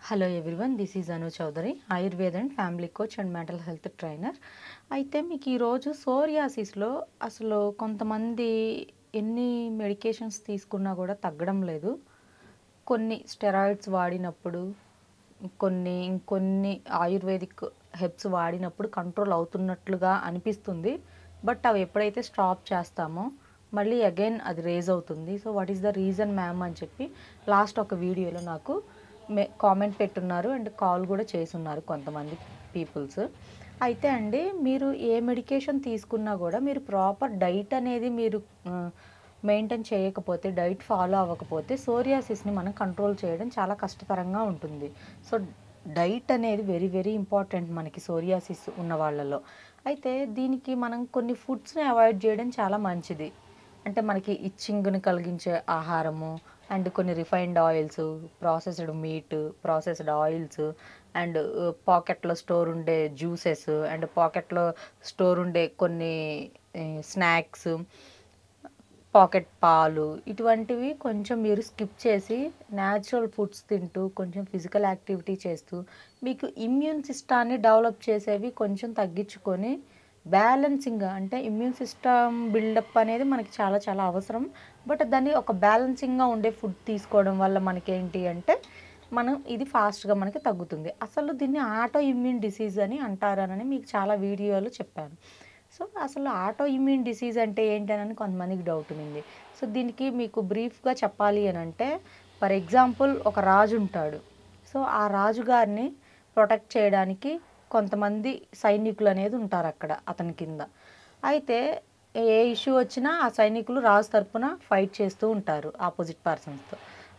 Hello everyone, this is Anu Chowdary, Ayurveda and family coach and mental health trainer. అయితే మీకు ఈరోజు సోరియాసిస్లో అసలు కొంతమంది ఎన్ని మెడికేషన్స్ తీసుకున్నా కూడా తగ్గడం లేదు. కొన్ని స్టెరాయిడ్స్ వాడినప్పుడు, ఇంకొన్ని ఆయుర్వేదిక్ హెర్బ్స్ వాడినప్పుడు కంట్రోల్ అవుతున్నట్లుగా అనిపిస్తుంది. బట్ అవి ఎప్పుడైతే స్టాప్ చేస్తామో మళ్ళీ అగైన్ అది రేజ్ అవుతుంది. So what is the reason ma'am అని చెప్పి లాస్ట్ ఒక వీడియోలో నాకు కామెంట్ పెట్టున్నారు అండ్ కాల్ కూడా చేసున్నారు కొంతమంది పీపుల్స్. అయితే అండి, మీరు ఏ మెడికేషన్ తీసుకున్నా కూడా మీరు ప్రాపర్ డైట్ అనేది మీరు మెయింటైన్ చేయకపోతే, డైట్ ఫాలో అవ్వకపోతే సోరియాసిస్ని మనం కంట్రోల్ చేయడం చాలా కష్టతరంగా ఉంటుంది. సో డైట్ అనేది వెరీ వెరీ ఇంపార్టెంట్ మనకి సోరియాసిస్ ఉన్న వాళ్ళలో. అయితే దీనికి మనం కొన్ని ఫుడ్స్ని అవాయిడ్ చేయడం చాలా మంచిది. అంటే మనకి ఇచ్చింగ్ని కలిగించే ఆహారము అండ్ కొన్ని refined oils, processed meat, processed oils and పాకెట్లో స్టోర్ ఉండే జ్యూసెస్ అండ్ పాకెట్లో స్టోర్ ఉండే కొన్ని స్నాక్స్, పాకెట్ పాలు, ఇటువంటివి కొంచెం మీరు స్కిప్ చేసి న్యాచురల్ ఫుడ్స్ తింటూ కొంచెం ఫిజికల్ యాక్టివిటీ చేస్తూ మీకు ఇమ్యూన్ సిస్టాన్ని డెవలప్ చేసేవి కొంచెం తగ్గించుకొని బ్యాలెన్సింగ్గా, అంటే ఇమ్యూన్ సిస్టమ్ బిల్డప్ అనేది మనకి చాలా చాలా అవసరం. బట్ దాన్ని ఒక బ్యాలెన్సింగ్గా ఉండే ఫుడ్ తీసుకోవడం వల్ల మనకేంటి అంటే మనం ఇది ఫాస్ట్గా మనకి తగ్గుతుంది. అసలు దీన్ని ఆటో ఇమ్యూన్ డిసీజ్ అని అంటారని మీకు చాలా వీడియోలు చెప్పాను. సో అసలు ఆటో ఇమ్యూన్ డిసీజ్ అంటే ఏంటని కొంతమందికి డౌట్ ఉంది. సో దీనికి మీకు బ్రీఫ్గా చెప్పాలి అని అంటే, ఫర్ ఎగ్జాంపుల్ ఒక రాజు ఉంటాడు. సో ఆ రాజుగారిని ప్రొటెక్ట్ చేయడానికి కొంతమంది సైనికులు అనేది ఉంటారు అక్కడ అతని కింద. అయితే ఏ ఇష్యూ వచ్చినా ఆ సైనికులు రాజు తరపున ఫైట్ చేస్తూ ఉంటారు ఆపోజిట్ పర్సన్స్తో.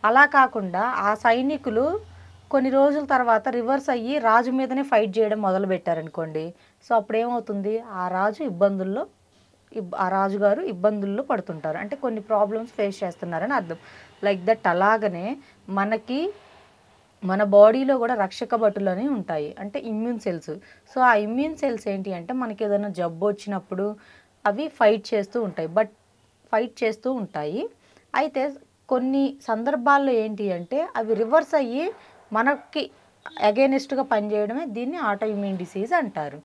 అలా కాకుండా ఆ సైనికులు కొన్ని రోజుల తర్వాత రివర్స్ అయ్యి రాజు మీదనే ఫైట్ చేయడం మొదలుపెట్టారనుకోండి. సో అప్పుడు ఏమవుతుంది, ఆ రాజుగారు ఇబ్బందుల్లో పడుతుంటారు. అంటే కొన్ని ప్రాబ్లమ్స్ ఫేస్ చేస్తున్నారని అర్థం. Like that. అలాగనే మన బాడీలో కూడా రక్షక భటులు అని ఉంటాయి, అంటే ఇమ్యూన్ సెల్స్. సో ఆ ఇమ్యూన్ సెల్స్ ఏంటి అంటే మనకి ఏదైనా జబ్బు వచ్చినప్పుడు అవి ఫైట్ చేస్తూ ఉంటాయి. అయితే కొన్ని సందర్భాల్లో ఏంటి అంటే అవి రివర్స్ అయ్యి మనకి అగైనెస్ట్గా పనిచేయడమే దీన్ని ఆటో ఇమ్యూన్ డిసీజ్ అంటారు.